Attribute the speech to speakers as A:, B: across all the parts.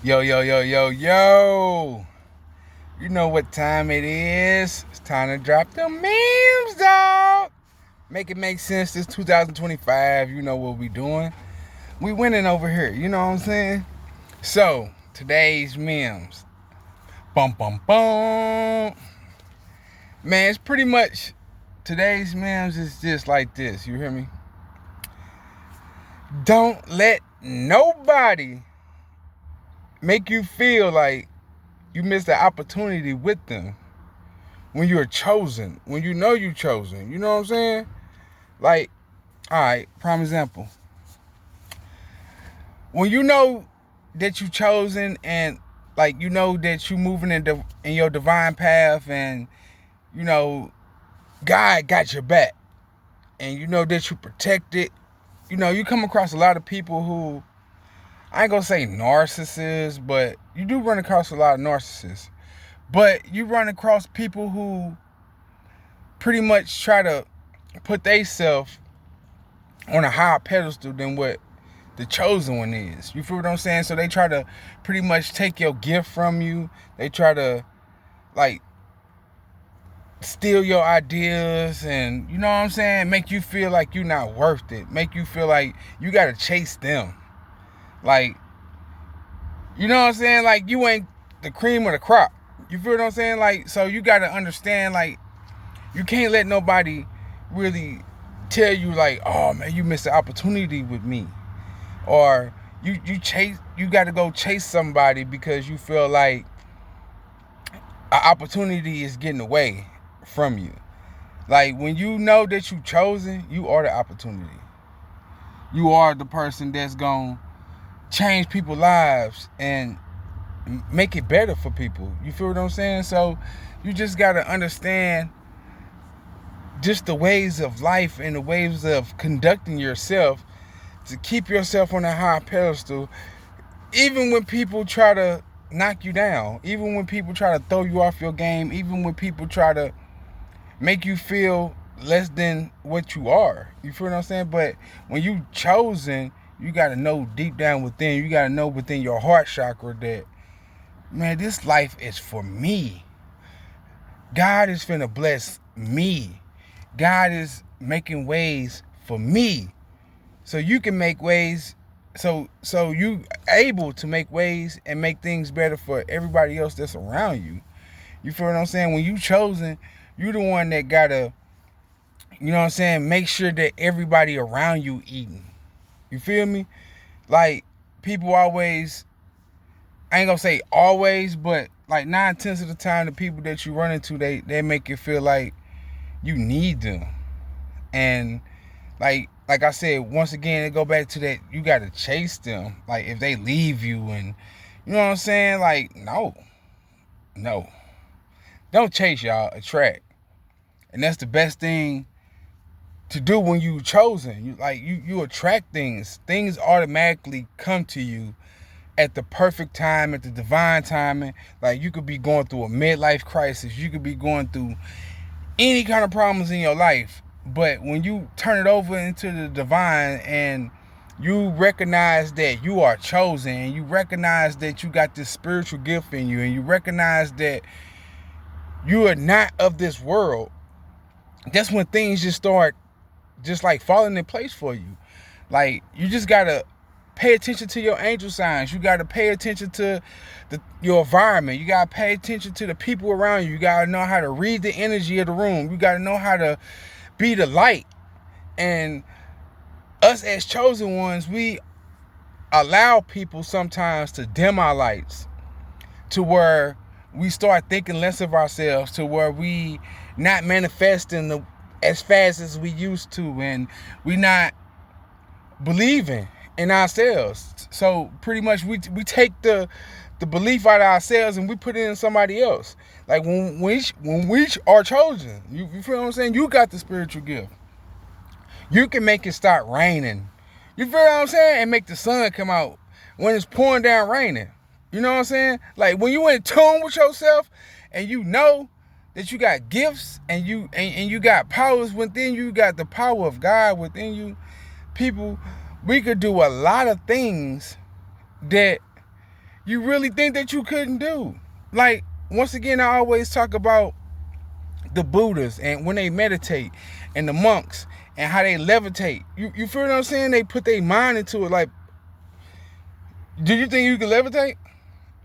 A: Yo, yo, yo, yo, yo. You know what time it is. It's time to drop the memes, dog. Make it make sense this 2025. You know what we doing. We winning over here. You know what I'm saying? So, today's memes. Bum, bum, bum. Man, it's pretty much, today's memes is just like this. You hear me? Don't let nobody make you feel like you missed the opportunity with them when you're chosen, when you know you're chosen. You know what I'm saying? Like, all right, prime example. When you know that you chosen and like you know that you moving in your divine path and you know God got your back and you know that you protected. You know, you come across a lot of people who I ain't gonna say narcissists, but you do run across a lot of narcissists. But you run across people who pretty much try to put themselves on a higher pedestal than what the chosen one is. You feel what I'm saying? So they try to pretty much take your gift from you. They try to like steal your ideas and you know what I'm saying? Make you feel like you're not worth it. Make you feel like you gotta chase them. Like, you know what I'm saying? Like you ain't the cream of the crop. You feel what I'm saying? Like, so you gotta understand, like, you can't let nobody really tell you like, oh man, you missed the opportunity with me. Or you gotta go chase somebody because you feel like an opportunity is getting away from you. Like when you know that you chosen, you are the opportunity. You are the person that's gonna change people's lives and make it better for people. You feel what I'm saying? So you just gotta understand just the ways of life and the ways of conducting yourself to keep yourself on a high pedestal, even when people try to knock you down, even when people try to throw you off your game, even when people try to make you feel less than what you are. You feel what I'm saying? But when you chosen, you got to know deep down within, you got to know within your heart chakra that, man, this life is for me. God is finna bless me. God is making ways for me. So you can make ways, so you able to make ways and make things better for everybody else that's around you. You feel what I'm saying? When you chosen, you the one that gotta, you know what I'm saying, make sure that everybody around you eating. You feel me? Like people always, I ain't gonna say always, but like 9/10 of the time, the people that you run into, they make you feel like you need them. And like I said, once again, it go back to that you gotta chase them. Like if they leave you and you know what I'm saying? Like, no. No. Don't chase, y'all. Attract. And that's the best thing to do when you chosen. You attract things. Things automatically come to you at the perfect time, at the divine timing. Like you could be going through a midlife crisis. You could be going through any kind of problems in your life. But when you turn it over into the divine and you recognize that you are chosen and you recognize that you got this spiritual gift in you and you recognize that you are not of this world, that's when things just start just like falling in place for you. Like you just gotta pay attention to your angel signs. You gotta pay attention to your environment. You gotta pay attention to the people around you. You gotta know how to read the energy of the room. You gotta know how to be the light. And us as chosen ones, we allow people sometimes to dim our lights to where we start thinking less of ourselves, to where we not manifesting as fast as we used to, and we not believing in ourselves. So pretty much we take the belief out of ourselves and we put it in somebody else. Like when we are chosen, you feel what I'm saying? You got the spiritual gift. You can make it start raining. You feel what I'm saying? And make the sun come out when it's pouring down raining. You know what I'm saying? Like when you in tune with yourself and you know that you got gifts and you got powers within you, got the power of God within you, people, we could do a lot of things that you really think that you couldn't do? Like, once again, I always talk about the Buddhas and when they meditate, and the monks and how they levitate. You feel what I'm saying? They put their mind into it. Like, do you think you can levitate?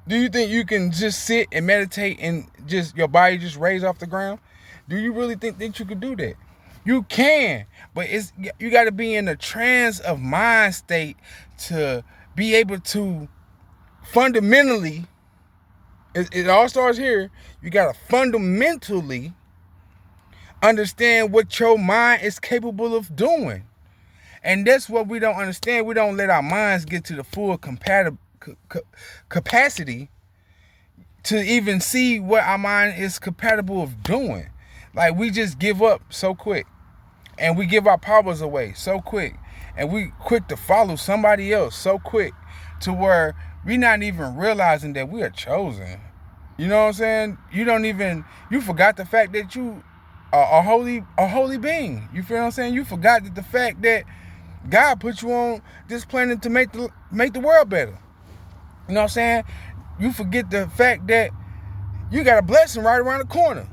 A: Do you think you can just sit and meditate and just your body just raise off the ground? Do you really think that you could do that? You can, but you got to be in a trance of mind state to be able to fundamentally. It all starts here. You got to fundamentally understand what your mind is capable of doing. And that's what we don't understand. We don't let our minds get to the full capacity to even see what our mind is compatible of doing. Like, we just give up so quick, and we give our powers away so quick, and we quick to follow somebody else so quick, to where we're not even realizing that we are chosen. You know what I'm saying? You forgot the fact that you are a holy being. You feel what I'm saying? You forgot that the fact that God put you on this planet to make the world better. You know what I'm saying? You forget the fact that you got a blessing right around the corner.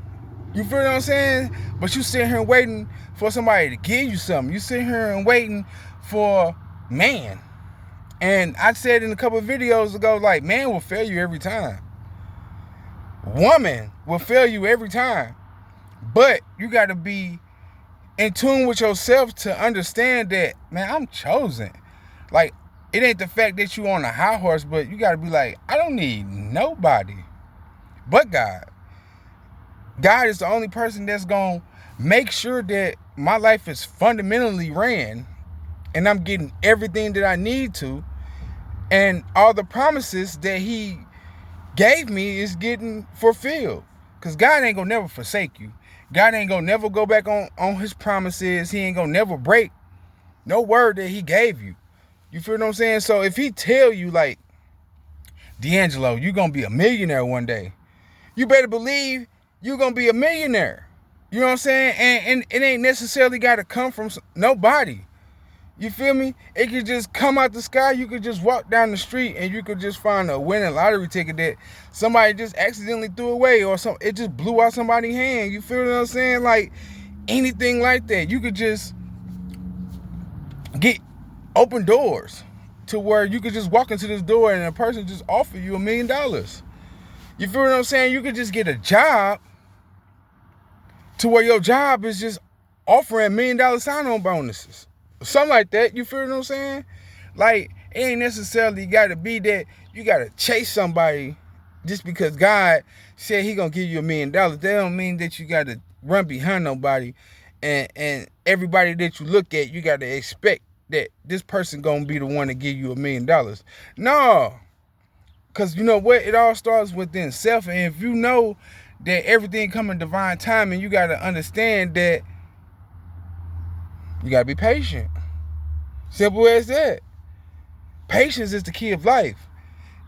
A: You feel what I'm saying? But you sitting here waiting for somebody to give you something. You sitting here and waiting for man. And I said in a couple of videos ago, like, man will fail you every time. Woman will fail you every time. But you got to be in tune with yourself to understand that, man, I'm chosen. Like, it ain't the fact that you on a high horse, but you got to be like, I don't need nobody but God. God is the only person that's going to make sure that my life is fundamentally ran, and I'm getting everything that I need to, and all the promises that he gave me is getting fulfilled. Because God ain't going to never forsake you. God ain't going to never go back on his promises. He ain't going to never break no word that he gave you. You feel what I'm saying? So if he tell you, like, D'Angelo, you're going to be a millionaire one day, you better believe you're going to be a millionaire. You know what I'm saying? And it ain't necessarily got to come from nobody. You feel me? It could just come out the sky. You could just walk down the street and you could just find a winning lottery ticket that somebody just accidentally threw away, or it just blew out somebody's hand. You feel what I'm saying? Like, anything like that. You could just get open doors to where you could just walk into this door and a person just offer you $1 million. You feel what I'm saying? You could just get a job to where your job is just offering $1 million sign-on bonuses. Something like that. You feel what I'm saying? Like, it ain't necessarily got to be that you got to chase somebody just because God said he going to give you $1 million. That don't mean that you got to run behind nobody and everybody that you look at, you got to expect that this person going to be the one to give you $1 million. No. Because you know what? It all starts within self. And if you know that everything come in divine time, and you got to understand that you got to be patient. Simple as that. Patience is the key of life.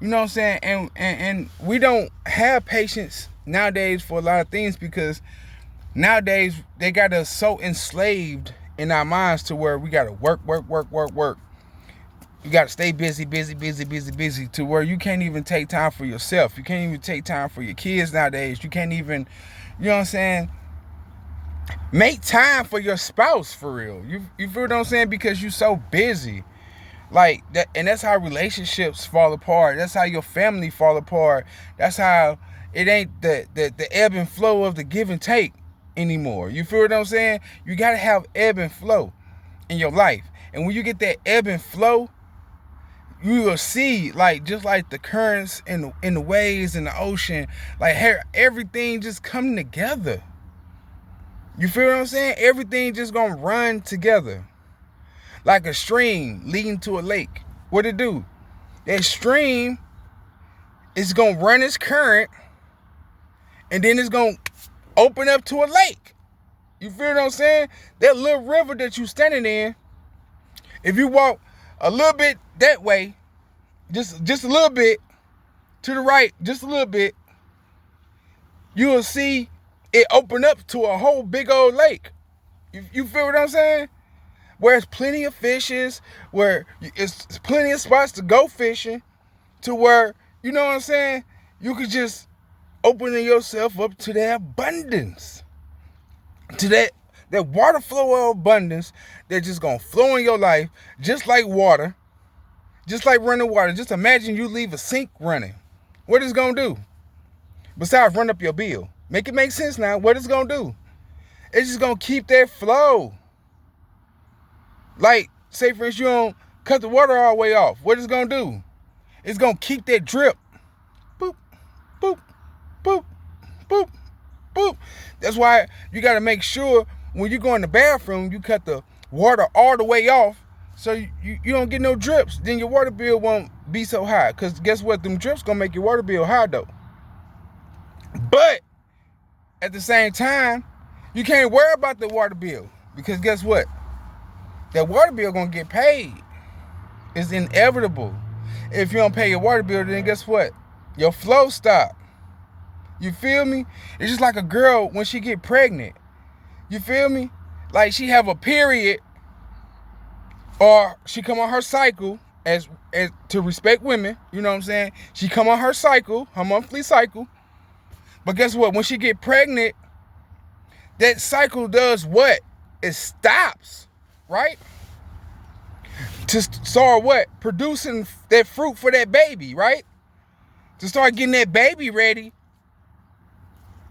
A: You know what I'm saying? And we don't have patience nowadays for a lot of things, because nowadays they got us so enslaved in our minds to where we got to work. You got to stay busy to where you can't even take time for yourself. You can't even take time for your kids nowadays. You can't even, you know what I'm saying, make time for your spouse for real. You feel what I'm saying? Because you're so busy. Like that, and that's how relationships fall apart. That's how your family fall apart. That's how it ain't the ebb and flow of the give and take anymore. You feel what I'm saying? You gotta have ebb and flow in your life. And when you get that ebb and flow, you will see, like, just like the currents in the waves in the ocean, like everything just coming together. You feel what I'm saying? Everything just gonna run together. Like a stream leading to a lake. What it do? That stream is gonna run its current, and then it's gonna open up to a lake. You feel what I'm saying? That little river that you standing in, if you walk a little bit that way, just a little bit to the right, just a little bit, you will see it open up to a whole big old lake. You feel what I'm saying? Where there's plenty of fishes, where it's plenty of spots to go fishing, to where You know what I'm saying? You could just open yourself up to that abundance. To that water flow of abundance that's just gonna flow in your life just like water. Just like running water. Just imagine you leave a sink running. What is it gonna do? Besides run up your bill. Make it make sense now. What is it gonna do? It's just gonna keep that flow. Like, say for instance, you don't cut the water all the way off. What is it gonna do? It's gonna keep that drip. Boop, boop, boop, boop, boop. That's why you gotta make sure when you go in the bathroom, you cut the water all the way off so you don't get no drips. Then your water bill won't be so high. Because guess what? Them drips gonna make your water bill high though. But at the same time, you can't worry about the water bill. Because guess what? That water bill gonna get paid. It's inevitable. If you don't pay your water bill, then guess what? Your flow stop. You feel me? It's just like a girl when she get pregnant. You feel me? Like she have a period or she come on her cycle as to respect women. You know what I'm saying? She come on her cycle, her monthly cycle. But guess what? When she get pregnant, that cycle does what? It stops, right? To start what? Producing that fruit for that baby, right? To start getting that baby ready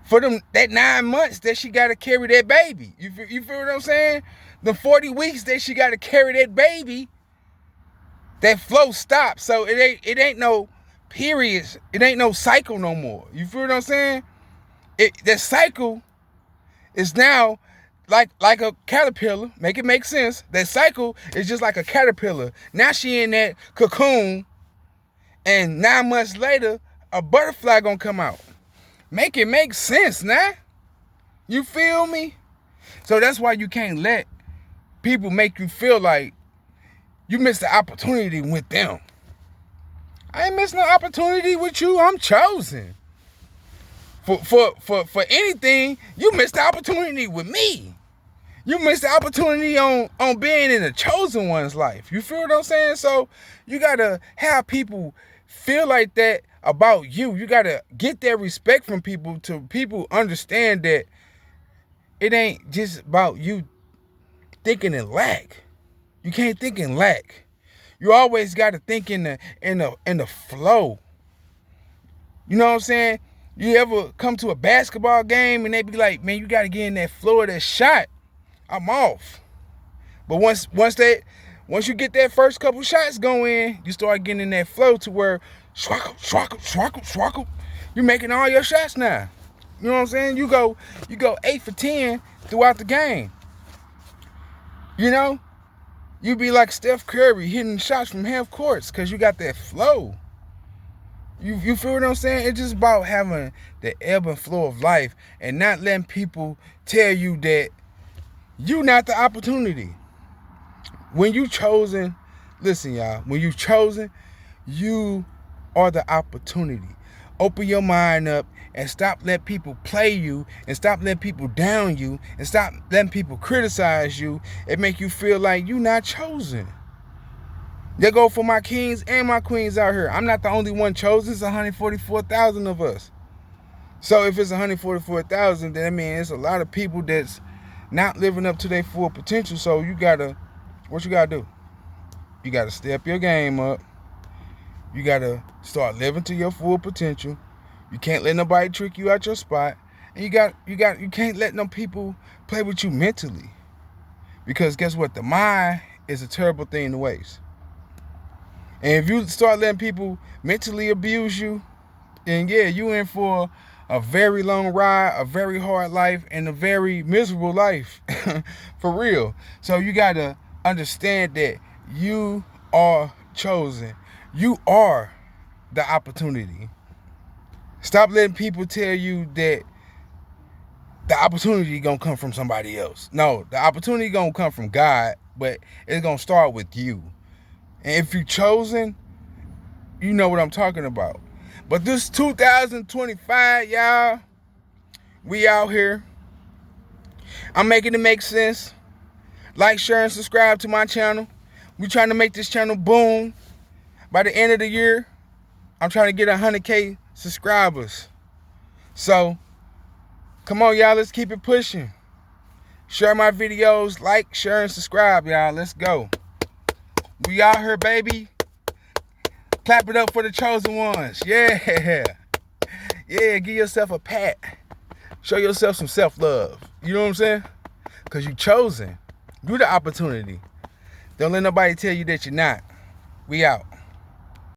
A: for them that 9 months that she got to carry that baby. You feel what I'm saying? The 40 weeks that she got to carry that baby, that flow stops. So it ain't no periods. It ain't no cycle no more. You feel what I'm saying? That cycle is now like a caterpillar. Make it make sense. That cycle is just like a caterpillar. Now she in that cocoon, and 9 months later, a butterfly gonna come out. Make it make sense now. You feel me? So that's why you can't let people make you feel like you missed the opportunity with them. I ain't missing no opportunity with you. I'm chosen. For anything, you missed the opportunity with me. You missed the opportunity on being in the chosen one's life. You feel what I'm saying? So you gotta have people feel like that about you. You gotta get that respect from people to people understand that it ain't just about you thinking in lack. You can't think in lack. You always gotta think in the flow. You know what I'm saying? You ever come to a basketball game and they be like, man, you gotta get in that flow of that shot. I'm off. But once you get that first couple shots going, you start getting in that flow to where schwackle, you're making all your shots now. You know what I'm saying? You go 8 for 10 throughout the game. You know? You be like Steph Curry hitting shots from half courts because you got that flow. You feel what I'm saying? It's just about having the ebb and flow of life and not letting people tell you that you not the opportunity. When you chosen, listen y'all, when you chosen, you are the opportunity. Open your mind up and stop letting people play you and stop letting people down you and stop letting people criticize you and make you feel like you not chosen. They go for my kings and my queens out here. I'm not the only one chosen. It's 144,000 of us. So if it's 144,000, then I mean it's a lot of people that's not living up to their full potential. So what you gotta do? You gotta step your game up. You gotta start living to your full potential. You can't let nobody trick you out your spot. And you can't let no people play with you mentally. Because guess what? The mind is a terrible thing to waste. And if you start letting people mentally abuse you, then yeah, you in for a very long ride, a very hard life, and a very miserable life. For real. So you got to understand that you are chosen. You are the opportunity. Stop letting people tell you that the opportunity going to come from somebody else. No, the opportunity going to come from God, but it's going to start with you. And if you're chosen, you know what I'm talking about. But this 2025, y'all, we out here. I'm making it make sense. Like, share, and subscribe to my channel. We trying to make this channel boom by the end of the year. I'm trying to get 100K subscribers. So, come on, y'all. Let's keep it pushing. Share my videos. Like, share, and subscribe, y'all. Let's go. We out here, baby. Clap it up for the chosen ones. Yeah. Yeah, give yourself a pat. Show yourself some self-love. You know what I'm saying? Because you chosen. You the opportunity. Don't let nobody tell you that you're not. We out.